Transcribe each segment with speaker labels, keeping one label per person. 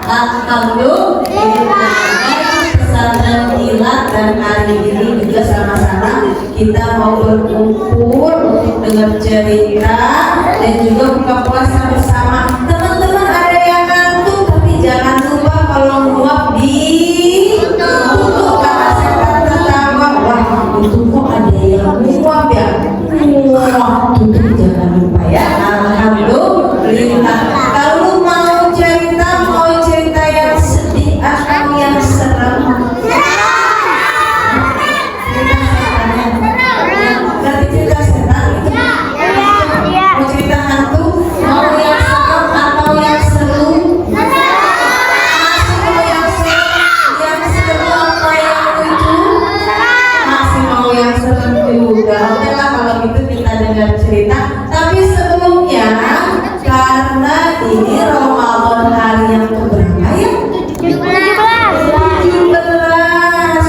Speaker 1: Alhamdulillah. Pesantren kilat dan hari ini juga sama-sama kita mau berkumpul untuk dengar cerita dan juga buka puasa bersama. Teman-teman ada yang ngantuk, tapi jangan lupa kalau nguap ditutup karena setan tertawa. Wah, itu kok ada yang nguap ya? Wah, tutup jangan lupa ya. Alhamdulillah. Kalau mau cerita yang sedih atau yang serem? Berarti cerita setan? Mau cerita hantu? Mau yang serem atau yang seru? Masih mau yang seru atau yang lucu? Masih mau yang serem juga. Oke lah kalau gitu kita dengar cerita. Tapi sebelumnya, karena ini Ramadan hari yang keberapa ya? 17.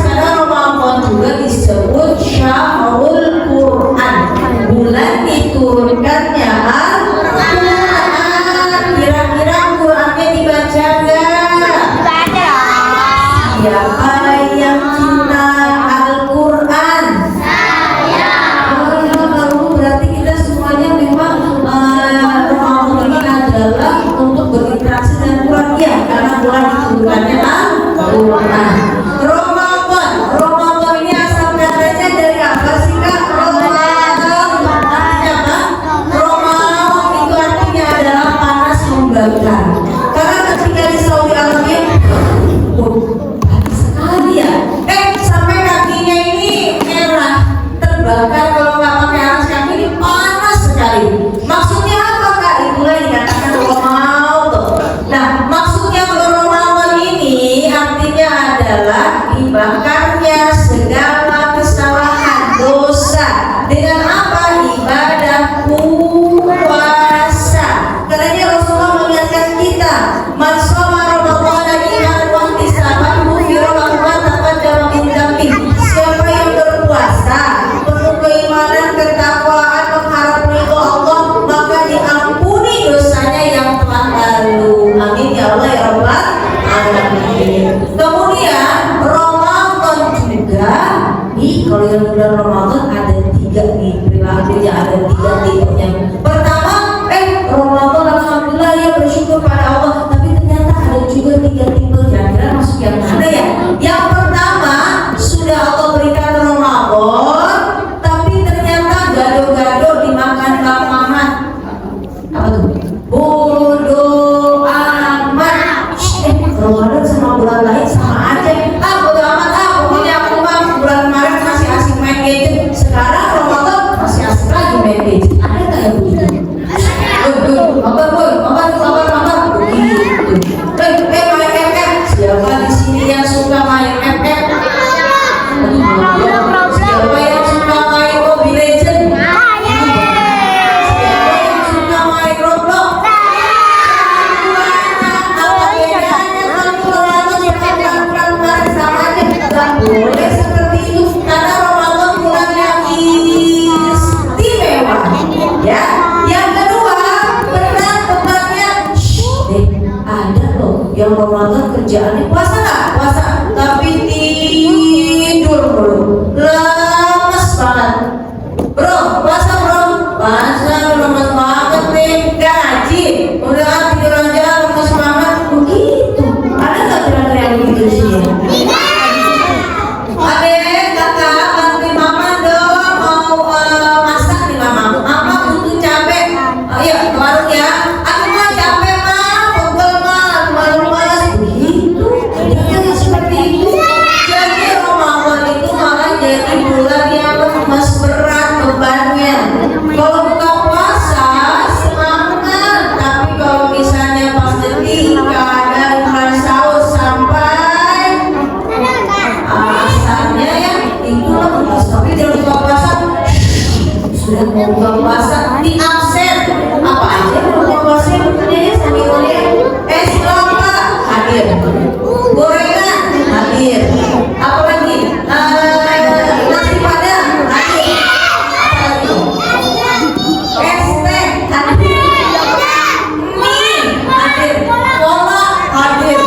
Speaker 1: Karena Ramadan juga disebut Syahrul Quran, bulan diturunkannya Al-Quran. Kira-kira Qurannya dibaca nggak? Siapa yang cinta Al-Quran? Berarti kita semuanya memang Ramadan ini adalah untuk berinteraksi dengan Quran ya, karena bulan diturunkannya Al-Quran. Ramadan ini asal katanya dari apa sih Kak? Ramadan artinya apa? Ramadan itu artinya adalah panas membakar. Karena ketika di Saudi Arabia, panas sekali ya. Sampai kakinya ini merah, terbakar. Kalau nggak pakai alas kaki ini panas sekali. Maksudnya apa Kak? Itulah dikatakan Ramadan. Nah, maksudnya Ramadan ini artinya adalah dibakarnya segala kesalahan dosa dengan apa? Ibadah puasa. Karena Rasulullah mengingatkan kita, man shoma Ramadhana imanan wa ihtisaban ghufira lahu ma taqaddama min dzambihi. Siapa yang berpuasa penuh keimanan, ketakwaan, mengharap ridho Allah, maka diampuni dosanya yang telah lalu. Amin ya Allah ya Rabbal alamin. Kemudian Ramadan juga nih, kalau yang bulan Ramadan ada 3 nih perilakunya, ada 3 tipenya. Pertama, Ramadan alhamdulillah ya bersyukur pada Allah, tapi ternyata ada juga 3 tipe. Kira-kira masuk yang mana ya? Yang pertama, sudah Allah berikan Ramadan, tapi ternyata gado-gado dimakan Bang Mamat. Apa tuh? Bodoh amat. Ramadan sama bulan lain sama aja. Bodoh amat. Pokoknya aku mah bulan Maret masih asik main gadget. Sekarang Ramadan masih asik lagi main gadget. Ada nggak yang begitu? Mabar. Begitu. Main MM. Siapa di sini yang suka main MM? Siapa yang suka main Mobile Legends? Siapa yang suka main Roblox? Apa bedanya kalau Ramadan sama bulan Maret sama aja? Gak boleh seperti itu, karena Ramadan bulan yang istimewa. Ya. Yang kedua, berat-beratnya ada loh yang Ramadan kerjaannya puasa nggak? Puasa, tapi tidur mulu, lemes banget. Bro, puasa bro? Puasa, lemes banget nih, gaji udah tidur aja, lemes banget. Begitu, ada nggak kira-kira yang begitu sih? Adek, kakak, bantuin mama dong, mau masak nih mama. Mama butuh cabai. Ayo ke warung ya. Aku mah capek mah, pegel mah, malu-malu. Begitu, ada yang seperti itu. Jadi Ramadan itu malah jadi bulan yang lemes berat bebannya. Kalau buka puasa semangat, tapi kalau misalnya pas ketika dari mulai sahur sampai asalnya ya itu lemes. Tapi kalau buka puasa sudah mau buka puasa di absen apa aja buka puasa ya sambil es kelapa hadir, gorengan hadir, apa lagi nasi padang hadir, apa lagi es teh hadir, mie hadir, cola hadir.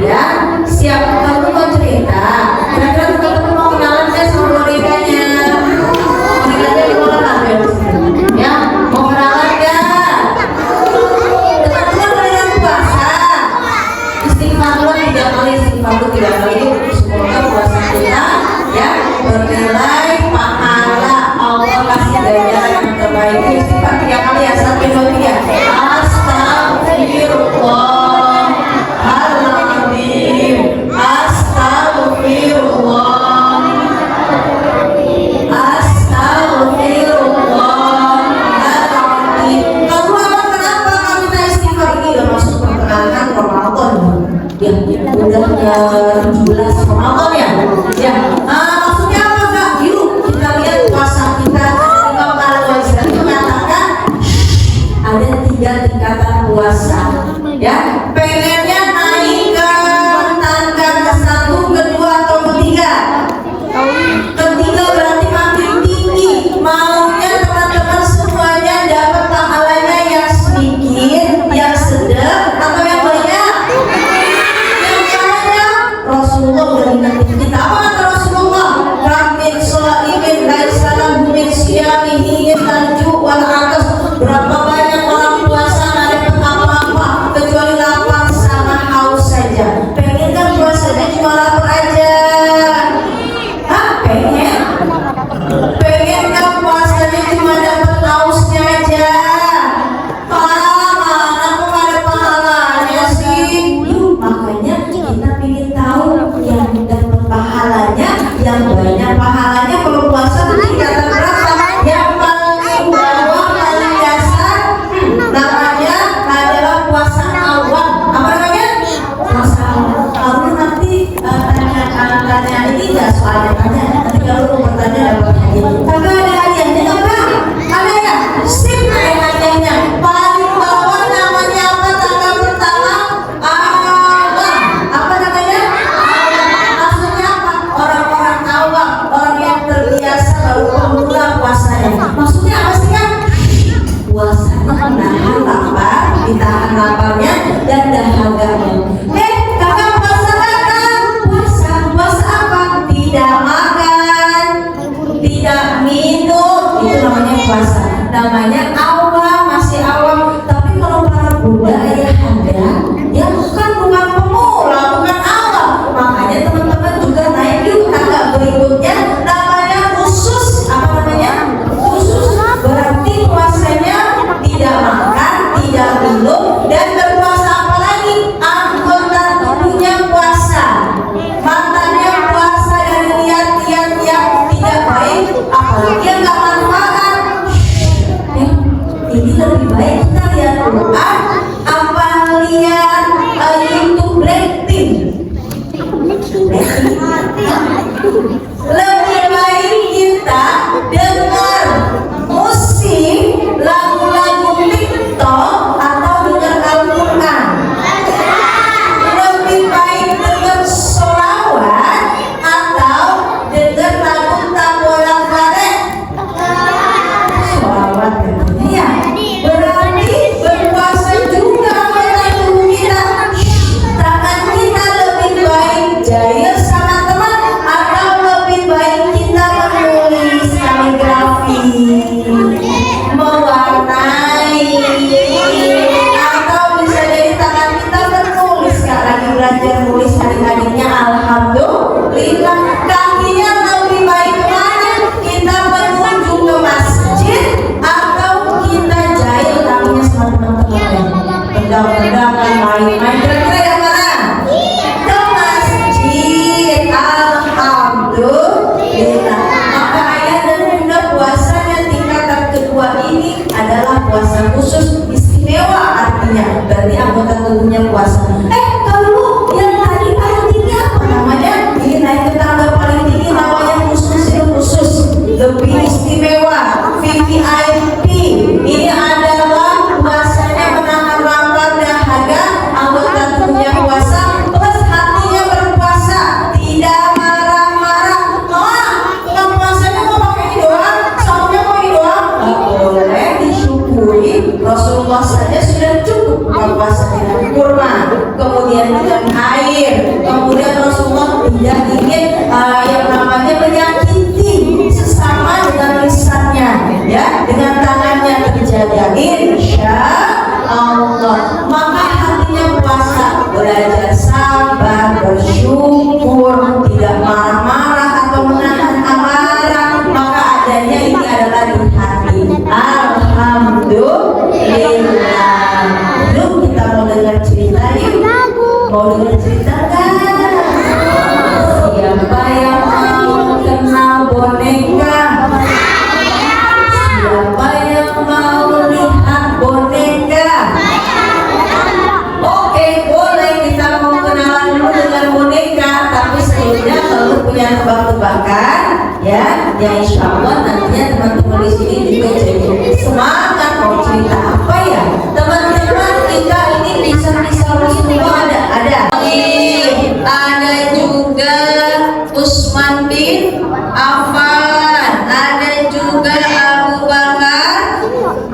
Speaker 1: Ya, siap. Kamu mau cerita? Kira-kira teman-teman mau kenalan kan sama bonekanya? Bonekanya di mana ada? Ya, mau kenalan gak? Teman-teman boleh puasa. Istighfar dulu 3 kali, istighfar dulu 3 kali. Semoga puasa kita ya bernilai pahala. Allah kasih ganjaran yang terbaik. Istighfar 3 kali ya. 1, 2, 3. Astagfirullahaladzim. Astagfirullah. Astagfirullahaladzim. Kamu apa kenapa kamu minta istighfar? Ini udah masuk pertengahan Ramadan. Ya, udah 17 Ramadan ya. Ya, maksudnya apa Kak? Yuk kita lihat puasa kita. Imam Al-Ghazali mengatakan ada 3 tingkatan puasa. Ya, pengennya naik ke tangga ke-1, ke-2 atau ke-3. Ketiga berarti makin tinggi. Maunya teman-teman semuanya dapat pahalanya yang sedikit, yang sedang, atau yang banyak? Yang banyak. Rasulullah udah ingetin kita. Apa kata Rasulullah? Ramin sholimin laisa lahu min siyamihi tanju wal atas. Berapa banyak orang puasa nggak dapat apa-apa kecuali lapar sama haus saja. Pengen kan puasanya cuma lapar aja? Hah? Pengen kan puasanya cuma dapat hausnya aja? Mana aku nggak ada pahalanya sih? Yuk, makanya kita pengen tahu yang dapat pahalanya, yang banyak pahalanya. Kalau puasa tuh tingkatan berapa? Yang paling bawah, paling dasar namanya adalah puasa awal. Apa namanya? Puasa awal. Kamu nanti tanya ini nggak soalnya tanya. Nanti kalau mau bertanya dapat hadiah. Kakak ada hadiahnya nggak Kak? Ada ya? Sip, ada hadiahnya. Paling bawah namanya apa? Tanggal pertama awal. Apa namanya? Awal. Maksudnya apa? Orang-orang awal, orang yang terbiasa baru pemula puasanya. Maksudnya apa sih Kak? Puasanya menahan lapar, ditahan laparnya dan dahaganya. Kakak puasa kakak? Puasa apa? Tidak makan, tidak minum, itu namanya puasa. Namanya awam, masih awam. Tapi kalau para Buddha ayahanda, ya bukan pemula, bukan awam. Makanya teman-teman juga naik yuk tangga berikutnya, namanya khusus. Apa namanya? Khusus. Berarti puasanya tidak makan, tidak minum, dan berpuasa apa lagi? Anggota tubuhnya puasa, matanya puasa dan lihat-lihat yang tidak baik, apalagi yang nggak manfaat. Ini lebih baik kita lihat Quran apa lihat YouTube Blackpink. Lebih baik kita dengar musik, lagu-lagu TikTok atau dengar Al-Quran. Lebih baik dengar sholawat atau dengar lagu Tabolak Barek. Sholawat ya. Berarti berpuasa juga kita tubuh kita. Tangan kita lebih baik jahil sama teman atau lebih baik kita menulis kaligrafi, mewarnai, atau bisa jadi tangan kita menulis. Kak lagi belajar nulis adik-adiknya, alhamdulillah. Kakinya lebih baik mana? Kita menuju ke masjid atau kita jahil kakinya sama teman-temannya? Pedang-pedangan, main-main, kira-kira yang mana? Ke masjid, alhamdulillah. Maka ayah dan bunda puasanya tingkatan kedua ini adalah puasa khusus istimewa, artinya berarti anggota tubuhnya puasa. Kalau yang tadi paling tinggi apa namanya? Ini naik ke tangga paling tinggi namanya khusus, khusus lebih istimewa, VVIP. Ini adalah puasanya menahan lapar dahaga, anggota tubuhnya puasa, plus hatinya berpuasa, tidak marah-marah. Bukan puasanya mau pakai doang, saunya mau doang, nggak boleh, disyukuri. Rasulullah saja sudah cukup buka puasa dengan kurma, kemudian dengan air, pasangannya terjaga, insya Allah. Maka hatinya puasa, belajar sabar, bersyukur, tidak marah-marah atau menahan amarah. Maka adanya ini adalah di hati. Alhamdulillah. Yuk kita mau dengar cerita yuk. Mau dengar cerita kan? Siapa yang mau kenal boneka? Siapa yang mau lihat boneka? Oke, boleh kita mau kenalan dulu dengan boneka. Tapi sebelumnya kalau punya tebak-tebakan, ya insya Allah nantinya teman-teman di sini juga jadi semangat mau cerita apa ya. Teman-teman kita ini bisa Rasulullah ada juga Utsman bin Affan, ada juga Abu Bakar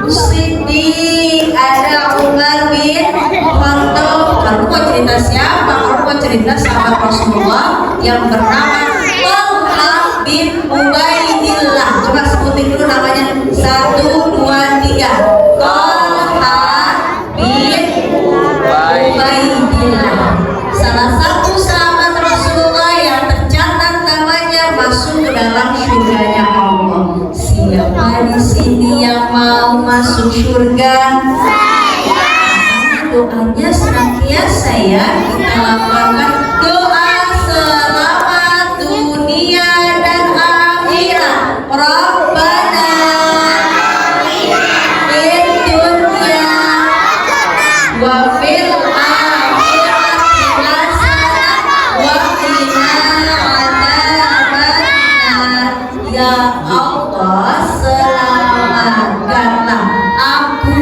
Speaker 1: Siddiq, ada Umar bin Khattab. Kamu mau cerita siapa? Kamu mau cerita sahabat Rasulullah yang bernama Talha bin Ubaidillah. Coba sebutin dulu namanya. 1, 2, 3. Talha bin Ubaidillah. Salah satu sahabat Rasulullah yang tercatat namanya masuk ke dalam surganya Allah. Siapa di sini yang mau masuk surga? Doanya senantiasa ya kita lakukan doa selamat dunia dan akhirat. Rabbana fid dunya wa fil akhirati hasanah wa qina adzabannar. Ya Allah, selamatkanlah aku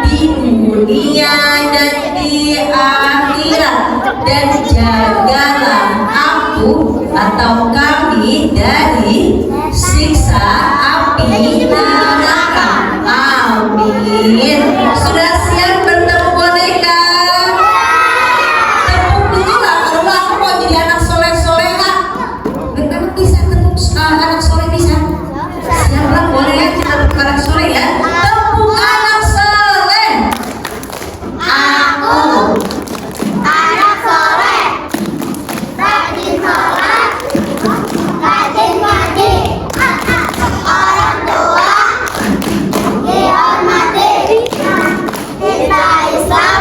Speaker 1: di dunia dan di akhirat, dan jagalah aku atau kami dari siksa api neraka. Amin. Sudah siap bertemu boneka? Tepuk dulu lah kalau aku mau jadi anak soleh-soleha. Benar bisa tepuk anak soleh bisa? Siapa boleh ya kita tepuk anak soleh ya? Tepuk anak soleh. Aku
Speaker 2: anak soleh, rajin sholat, rajin ngaji, orang tua dihormati, kita Islam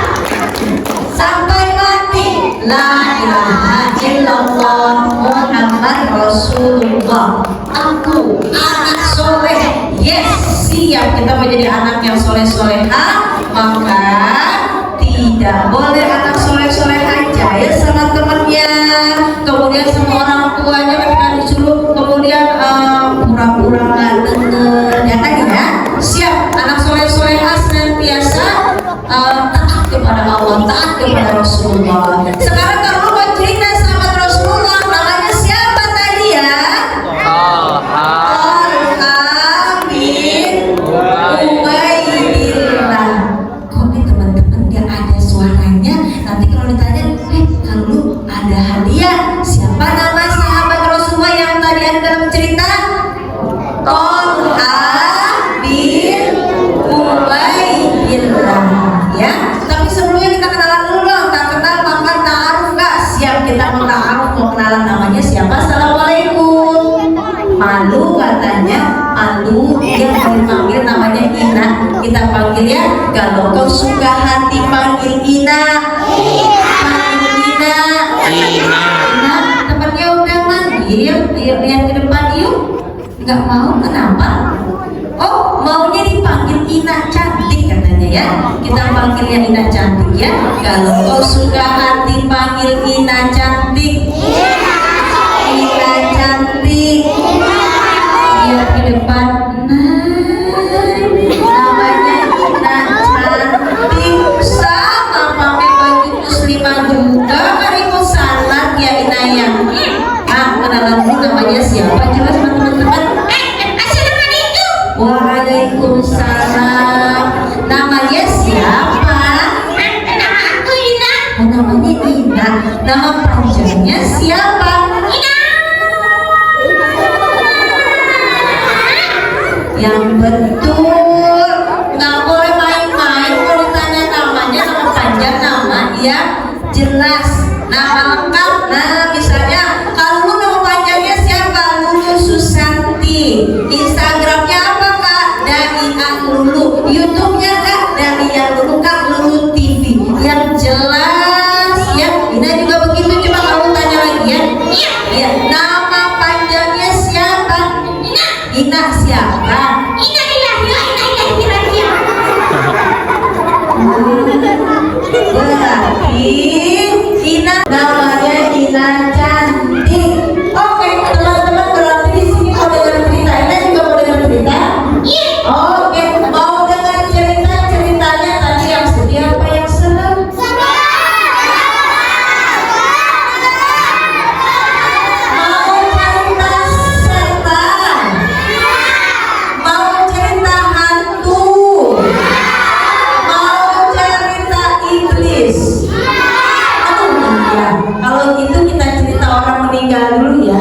Speaker 1: sampai mati. La ilaha illallah Muhammad Rasulullah. Aku anak soleh. Yes, siap kita menjadi anak yang soleh-soleha. Maka tidak boleh anak soleh-soleh aja ya sama temannya, kemudian sama orang tuanya ketika disuruh kemudian pura-pura nggak denger ya kan ya. Siap anak soleh-soleha senantiasa taat kepada Allah, taat kepada Rasulullah. Sekarang kalau mau cerita sahabat Rasulullah namanya siapa tadi ya? Talha bin Ubaidillah. Kok nih teman-teman gak ada suaranya? Nanti kalau ditanya, kalau ada hadiah. Siapa nama sahabat Rasulullah yang tadi ada dalam cerita? Talha bin Ubaidillah. Ya, tapi sebelumnya kita kenalan dulu dong. Tak kenal maka ta'aruf gak? Siap kita mau ta'aruf, mau kenalan namanya siapa? Assalamualaikum. Malu katanya, malu. Dia mau dipanggil namanya Ina. Kita panggil ya. Kalau kau suka hati panggil Ina. Panggil Ina. Ina, tempatnya udah manggil. Yuk lihat ke depan yuk. Nggak mau, kenapa? Oh, maunya dipanggil Ina cantik katanya ya. Kita panggilnya Ina cantik ya. Kalau kau suka hati panggil Ina cantik. Ina cantik. Lihat ke depan. Namanya Ina cantik. Sama pakai baju muslimah juga. Kan ikut salat ya Ina ya. Kenalan dulu namanya siapa? Jelas teman-teman. Waalaikumsalam. Namanya siapa?
Speaker 2: Nama aku Ina.
Speaker 1: Oh, namanya Ina. Nama panjangnya siapa?
Speaker 2: Ina.
Speaker 1: Yang betul. Nama lengkap, nah misalnya kalau nama panjangnya siapa? Lulu Susanti. Instagramnya apa Kak? Dai Lulu. YouTube-nya Kak? Dai Lulu, Kak Lulu TV. Yang jelas ya. Ina juga begitu, coba kamu tanya lagi ya. Iya. Nama panjangnya siapa? Ina siapa?
Speaker 2: Ina ilahi.
Speaker 1: Berarti Ina namanya Ina cantik. Oke, teman-teman berarti di sini mau dengar cerita. Ina juga mau dengar cerita. Oke, mau dengar ceritanya tadi yang sedih apa yang senang? Mau cerita setan? Mau cerita hantu? Mau cerita iblis? Aduh, iya. Kalau gitu kita cerita orang meninggal dulu ya.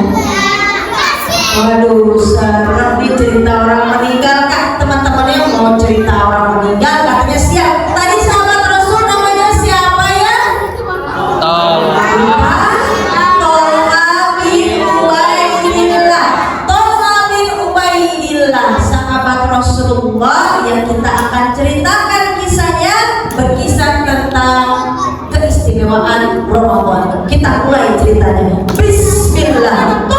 Speaker 1: Waduh, serem nih cerita orang meninggal. Kak, teman-temannya mau cerita orang meninggal katanya siap. Tadi sahabat Rasul namanya siapa ya? Tolha bin Ubaidillah. Tolha bin Ubaidillah, sahabat Rasulullah yang kita akan ceritakan kisahnya, berkisah tentang keistimewaan Ramadan. Kita mulai ceritanya. Bismillah.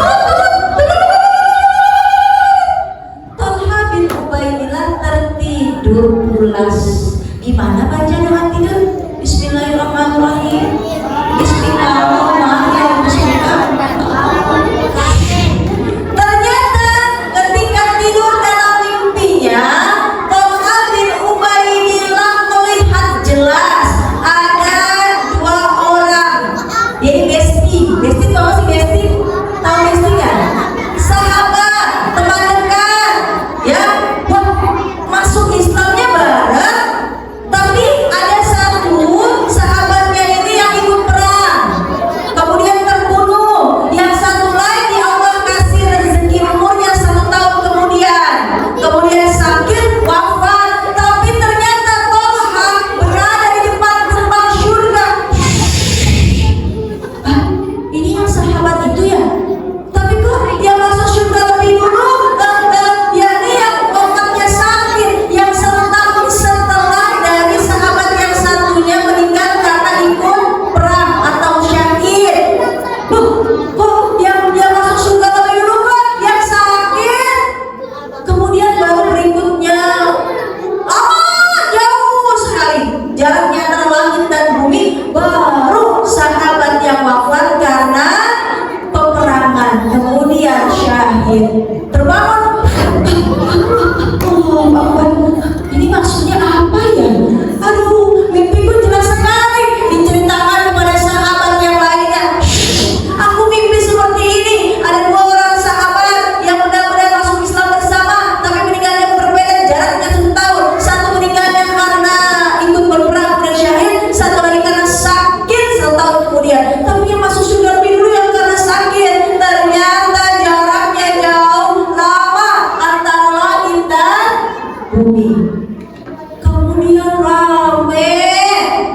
Speaker 1: Tolha bin Ubaidillah tertidur pulas. Gimana baca dengan tidur? Bismillahirrahmanirrahim. Bismillahirrahmanirrahim. Ternyata ketika tidur dalam mimpinya, Tolha bin Ubaidillah melihat jelas ada dua orang. Jadi Besti tahu sih Besti? Tahu Besti kan? Sahabat, teman dekat, ya. Wah, masuk Islamnya bareng. Tapi ada satu sahabatnya ini yang ikut perang, kemudian terbunuh. Yang satu lagi Allah kasih rezeki umurnya 1 tahun kemudian sakit wafat. Tapi ternyata Tolha berada di depan gerbang surga. Ah, ini yang sahabat itu ya? Tapi kok dia masuk surga lebih dulu? Yakni yang wafatnya sakit, yang 1 tahun setelah dari sahabat yang satunya meninggal karena ikut perang atau syahid. Kok yang dia masuk surga lebih dulu kok? Yang sakit. Kemudian baru berikutnya. Jauh sekali jaraknya antara langit dan bumi. Baru sahabat yang wafat karena peperangan, kemudian syahid. Terbangun. Oh, Akbar. Ini maksudnya apa ya? Aduh, mimpiku jelas sekali. Diceritakan kepada sahabat yang lainnya. Aku mimpi seperti ini. Ada 2 orang sahabat yang benar-benar masuk Islam bersama, tapi meninggalnya berbeda, jaraknya 1 tahun. Satu meninggalnya karena ikut berperang kemudian syahid, satu lagi karena sakit 1 tahun kemudian. Tapi yang masuk surga lebih dulu yang karena sakit. Ternyata jaraknya jauh lama antara langit dan bumi. Kemudian rame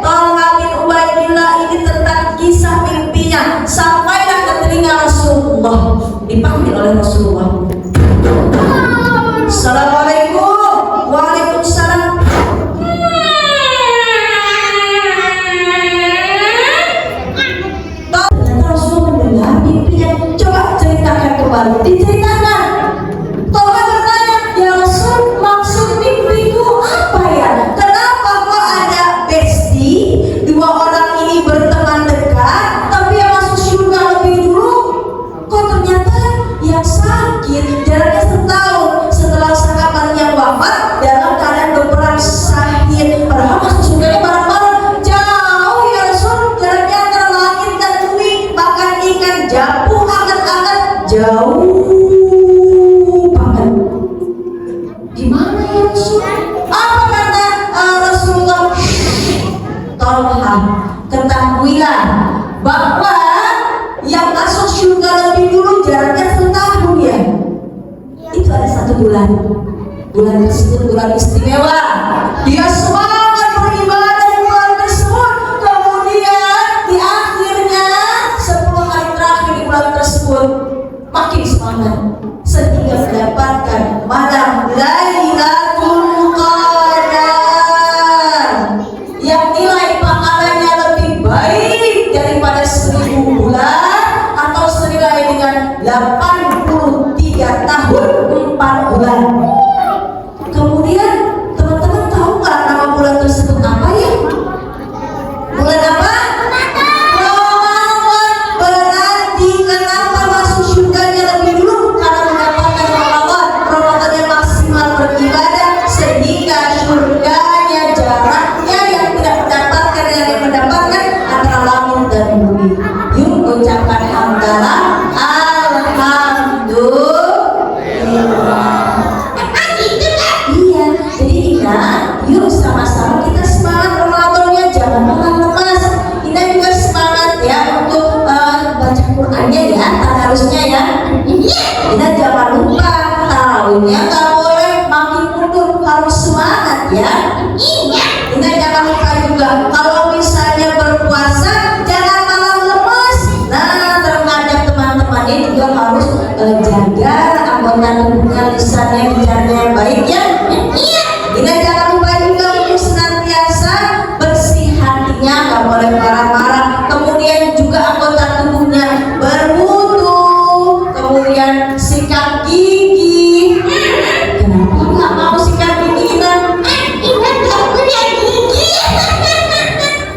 Speaker 1: Tolha bin Ubaidillah ini tentang kisah mimpinya sampailah ke telinga Rasulullah. Dipanggil oleh Rasulullah. Assalamualaikum. Waalaikumsalam. Rasul mendengar mimpinya. Coba ceritakan kembali. Diceritakan. Tolha bertanya, ya Rasul, maksud mimpiku apa ya? Kenapa kok ada Besti? 2 orang ini berteman dekat, tapi yang masuk surga lebih dulu. Kok ternyata yang sakit jaraknya 1 tahun setelah sahabat yang wafat dalam keadaan berperang syahid. Padahal masuk surganya bareng-bareng. Jauh ya Rasul, jaraknya antara langit dan bumi. Makan ikan japu anget-anget jauh banget. Gimana ya Rasul? Apa kata Rasulullah? Tolha, ketahuilah bahwa yang masuk surga lebih dulu jaraknya 1 tahun ya. Itu ada 1 bulan. Bulan tersebut bulan istimewa. Dia semangat beribadah di bulan tersebut. Kemudian di akhirnya ya?
Speaker 2: Iya.
Speaker 1: Ingat jangan lupa juga kalau misalnya berpuasa jangan malah lemes. Nah, terhadap teman-temannya juga harus jaga anggota tubuhnya, lisannya, bicaranya yang baik ya.
Speaker 2: Iya.
Speaker 1: Ingat jangan lupa juga untuk senantiasa bersih hatinya, nggak boleh marah-marah. Kemudian juga anggota tubuhnya berwudu, kemudian sikat gigi. Kenapa nggak mau sikat gigi Ina?
Speaker 2: Ingat gak punya gigi.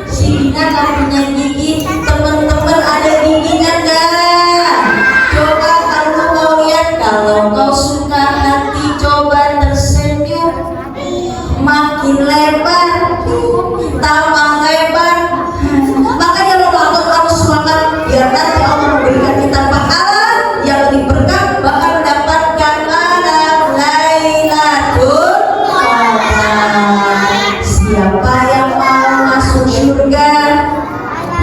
Speaker 1: Si Ina nggak punya gigi, teman-teman ada giginya nggak? Coba kalau mau lihat, kalau kau suka hati coba tersenyum, makin lebar, tambah lebar. Makanya lo harus semangat biar nanti Allah memberikan kita pahala yang lebih berkah, bahkan mendapatkan malam Lailatul Qadar. Siapa yang mau masuk surga?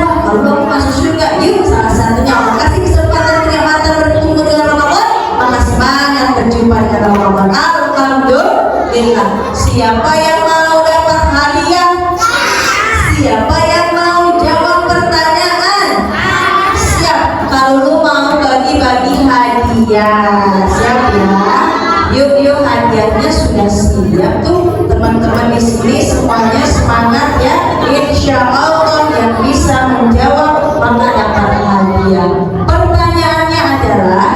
Speaker 1: Wah, kalau mau masuk surga, yuk salah satunya Allah kasih kesempatan kenikmatan bertemu dengan Ramadan, maka semangat berjumpa dengan Ramadan. Alhamdulillah. Siapa yang mau dapat hadiah? Siapa yang mau jawab pertanyaan? Siap. Kalau lu mau bagi-bagi hadiah, siap ya. Yuk hadiahnya sudah siap tuh teman-teman di sini, semuanya semangat ya. Insya Allah yang bisa menjawab maka dapat hadiah. Pertanyaannya adalah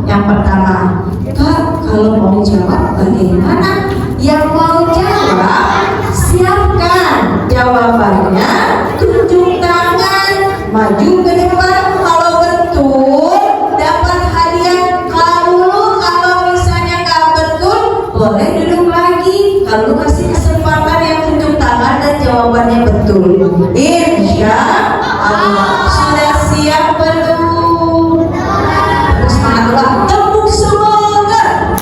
Speaker 1: yang pertama, Kak, kalau mau jawab bagaimana? Yang mau jawab siapkan jawabannya, tunjuk tangan, maju ke depan. Kalau betul dapat hadiah. Kalau misalnya nggak betul boleh duduk lagi. Kalau kasih kesempatan yang tunjuk tangan dan jawabannya betul, insya Allah. Sudah siap belum? Semangat lah, tepuk semangat.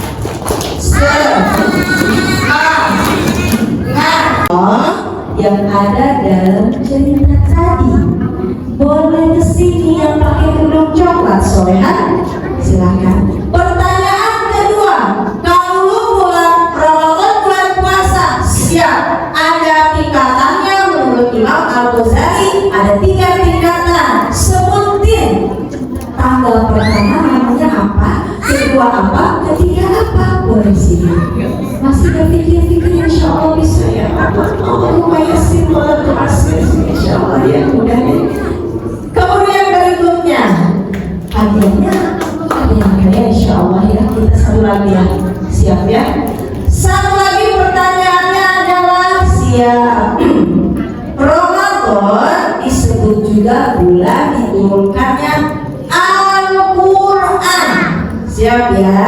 Speaker 1: Yang ada dalam cerita tadi. Boleh kesini yang pakai kerudung coklat solehan, silahkan. Pertanyaan kedua, kalau lu bulan Ramadan bulan puasa, siap. Ada tingkatannya menurut Imam Al-Ghazali, ada 3 tingkatan. Sebutin tanggal pertama namanya apa, kedua apa, ketiga apa. Boleh sini. Masih berpikir-pikir, insya Allah bisa ya. Lumayan simpel untuk asli, insya Allah ya, mudah ya. Kemudian berikutnya hadiahnya ada yang kaya, insya Allah ya. Kita satu lagi ya, siap ya. Satu lagi pertanyaannya adalah siap. Ramadan disebut juga bulan diturunkannya Al-Quran. Siap ya.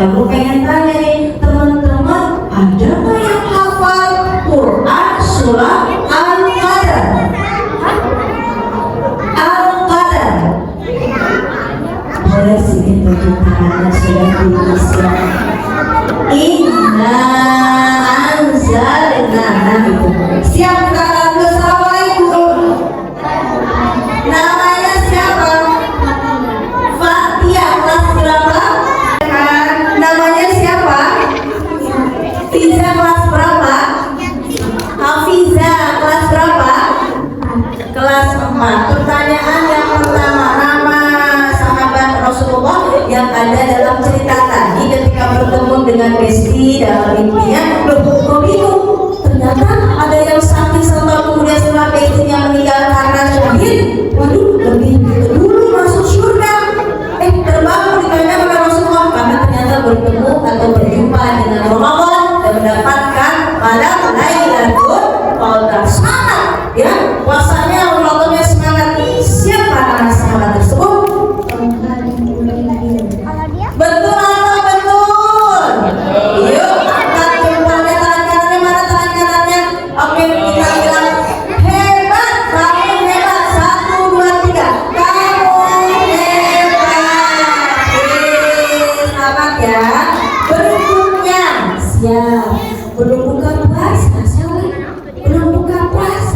Speaker 1: Kamu pengen tanya nih teman-teman, ada nggak yang hafal Quran surah Al-Qadar? Al-Qadar. Boleh sini tunjuk tangannya sudah tulis ya. Inna anzalna. Siap kita dulu. Assalamualaikum. Namanya siapa? Fatia, kelas berapa? Namanya siapa? Fiza, kelas berapa? Hafiza, kelas berapa? Kelas 4. Pertanyaan yang pertama, nama sahabat Rasulullah yang ada dalam cerita tadi ketika bertemu dengan Besti dalam mimpinya. Loh, bingung. Ternyata ada yang sakit sama kemudian setelah Bestinya meninggal karena syahid. Waduh, lebih dulu masuk surga. Terbangun ditanya oleh Rasulullah karena ternyata bertemu atau berjumpa dengan Ramadan dan mendapatkan malam Lailatul Qadar. Semangat ya, puasanya Ramadannya semangat. Siapa nama sahabat tersebut? Betul atau betul? Yuk, angkat jempolnya, tangan kanannya mana tangan kanannya? Oke, kita bilang hebat, kamu hebat. 1, 2, 3. Kamu hebat. Selamat ya. Berikutnya, siap. Belum buka puasa, belum buka puasa.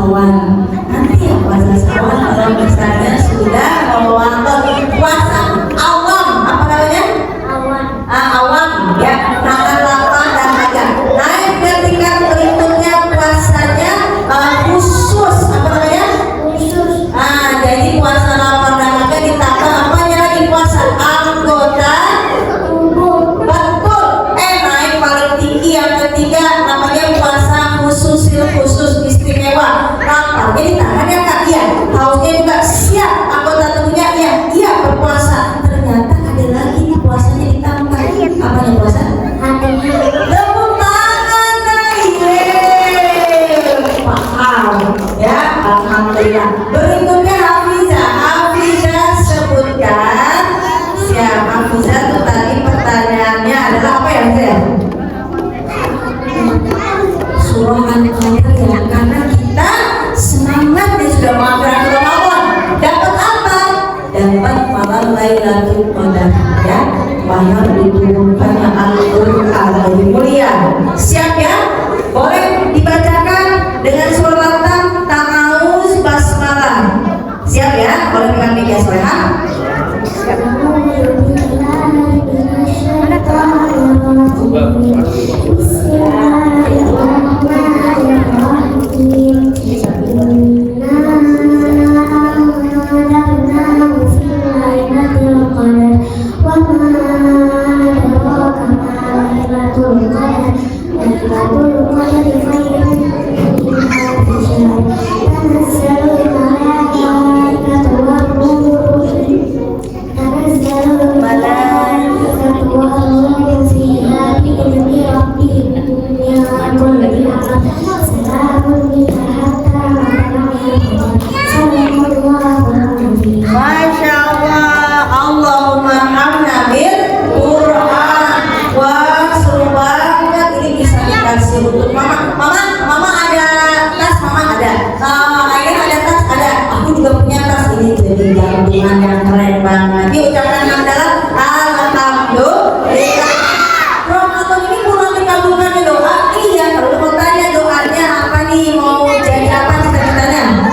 Speaker 1: sawan. Nanti ya puasa sawan kalau misalnya sudah melewati puasa awam, apa namanya? Awam ya, tanggal 8 dan 9. Naik ke tingkat berikutnya puasanya khusus, apa namanya? Jadi puasa 8 dan 9 ditambah apanya lagi puasa anggota tubuh. Betul. Naik paling tinggi yang ketiga namanya puasa khusus istimewa. Apa? Jadi tangannya kak, iya. Hausnya juga siap. Anggota tubuhnya iya berpuasa. Ternyata ada lagi nih puasanya ditambah. Apanya puasa? Tepuk tangan paham ya, alhamdulillah. Berikutnya Hafizah sebutkan. Siap, Hafizah itu tadi pertanyaannya adalah apa ya Hafizah? Surah Al-Qadar ya, karena kita semangat dan sudah mengakhiri Ramadan. Dapat apa? Dapat malam Lailatul Qadar ya, malam diturunkannya Al-Qur'an lebih mulia. Siap ya? Boleh dibacakan dengan suratan Ta'awuz Basmalah. Siap ya? Boleh pegang mic ya Soleha. Masya Allah, Allahumma hamna bil Quran. Wah, seru banget ini, bisa dikasih untuk mama ada tas, mama ada, ayah ada tas, ada, aku juga punya tas. Ini jadi gabungan yang keren banget. Diucapkan hamdalah, alhamdulillah. Ramadan ini pulang dikabulkan doa. Iya, kalau mau tanya doanya apa nih, mau jadi apa cita-citanya?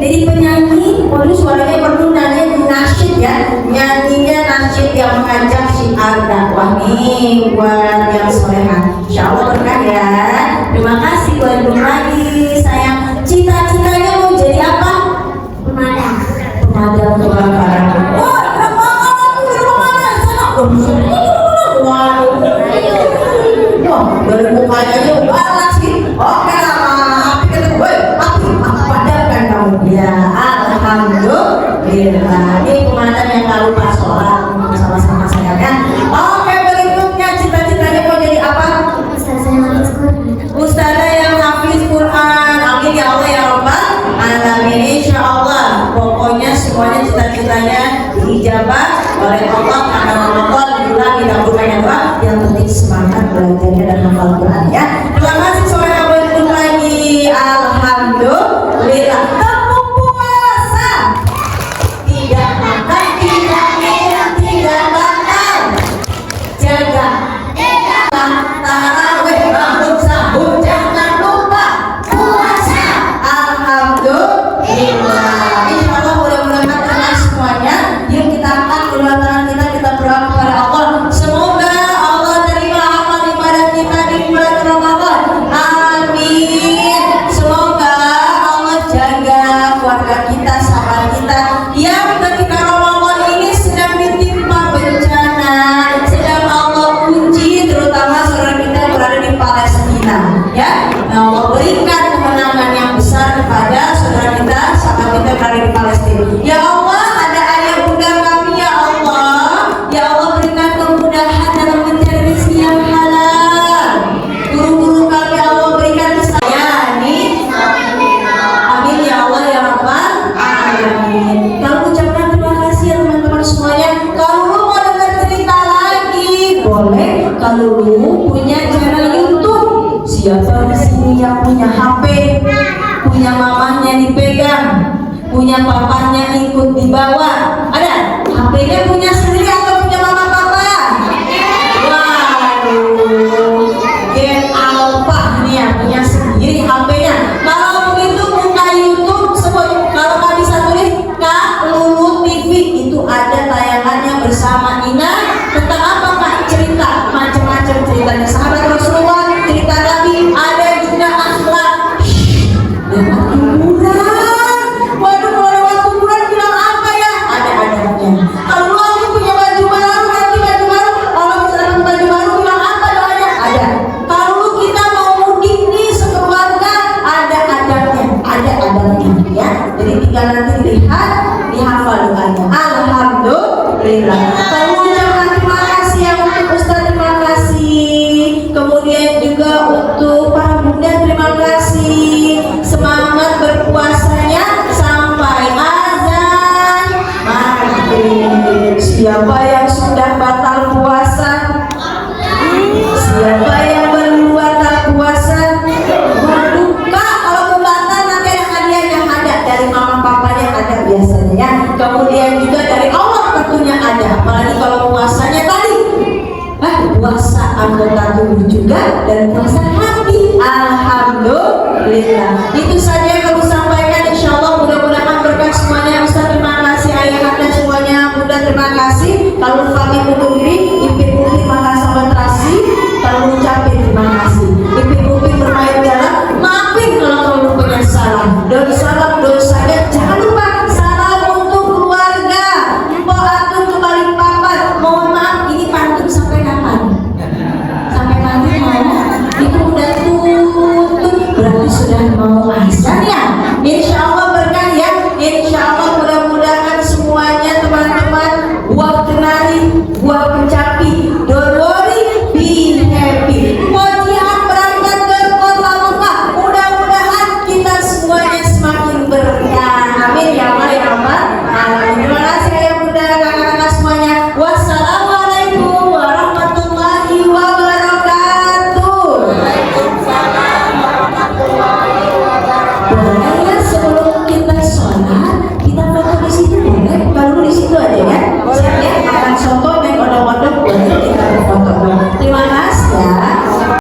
Speaker 1: Jadi penyanyi, waduh suaranya perlu nanya nasyid ya, nyanyinya nasyid yang mengajak syiar dakwah nih buat yang soleha. Insya Allah berkah ya. Terima kasih buat lagi sayang. Cita-citanya mau jadi apa? Pemadam kebakaran. Wah, kebakaran aku di rumah mana? Sana. Waduh. Wah, dari mukanya aja galak sih. Oke lah, api kata gue, api padamkan kamu. Ya, alhamdulillah. Ini pemadam yang gak lupa sholat sama-sama saya kan. Oke, berikutnya cita-citanya mau jadi apa? Ustazah yang hafiz Quran. Amin ya Allah ya Rabbal alamin. Insya Allah. Pokoknya semuanya cita-citanya diijabah oleh Allah karena Ramadan bulan tidak bukannya doa. Yang penting semangat belajarnya dan hafal Quran ya. Terima kasih semuanya berikut lagi. Alhamdulillah. Tepuk puasa. Tidak makan, tidak minum, tidak makan. Jaga tarawih, bangun sahur, jangan lupa puasa. Alhamdulillah. Insya Allah mudah-mudahan dengan semuanya. Yuk kita angkat kedua tangan kita berdoa kepada Allah. Semoga Allah terima amal ibadah kita di bulan Ramadan. Amin. Semoga Allah jaga keluarga kita, sahabat kita yang ketika Ramadan ini sedang ditimpa bencana, sedang Allah uji, terutama saudara kita yang berada di Palestina. Ya, Allah berikan kemenangan yang besar kepada saudara kita, sahabat kita yang berada di Palestina. Ya Allah, ada ayah bunda kami ya Allah. Ya Allah, berikan kemudahan dalam mencari rezeki yang halal. Guru-guru kami Allah berikan kesayani. Amin ya Allah ya Rabbal alamin. Kalau ucapkan terima kasih ya teman-teman semuanya. Kalau lu mau dengar cerita lagi, boleh. Kalau lu punya channel YouTube, siapa di sini yang punya HP, punya mamanya dipegang, punya papanya ikut dibawa? Ada? HP-nya punya sendiri atau punya mama papa? Waduh, Gen Alpha nih ya, punya sendiri HP-nya. Kalau tinggal nanti lihat dihafal doanya. Alhamdulillah. Kami ucapkan terima kasih ya untuk Ustaz, terima kasih. Kemudian juga untuk para bunda terima kasih. Semangat berpuasanya sampai azan maghrib. Siapa yang sudah batal puasa? Siapa yang belum batal puasa? Waduh, Kak, kalau mau batal nanti ada hadiahnya, ada dari mama papanya, ada biasanya ya. Kemudian juga dari Allah tentunya ada. Apalagi kalau puasanya tadi, puasa anggota tubuh juga dan puasa hati. Alhamdulillah. Itu saja yang kami sampaikan. Insya Allah mudah-mudahan berkah semuanya. Ustaz terima kasih, ayah anda semuanya, bunda terima kasih. Kalau pamit undur diri, Ipin Upin maka sahabat terasi. Kalau ucapin terima kasih. Ipin Upin bermain dalam, maafin kalau kamu punya salah. Dan salam dosanya jangan lupa. Salam untuk keluarga. Mpok Atun kembali papat. Mohon maaf, ini pantun sampai kapan? Sampai nanti mau. Itu udah tutup, berarti sudah mau asar.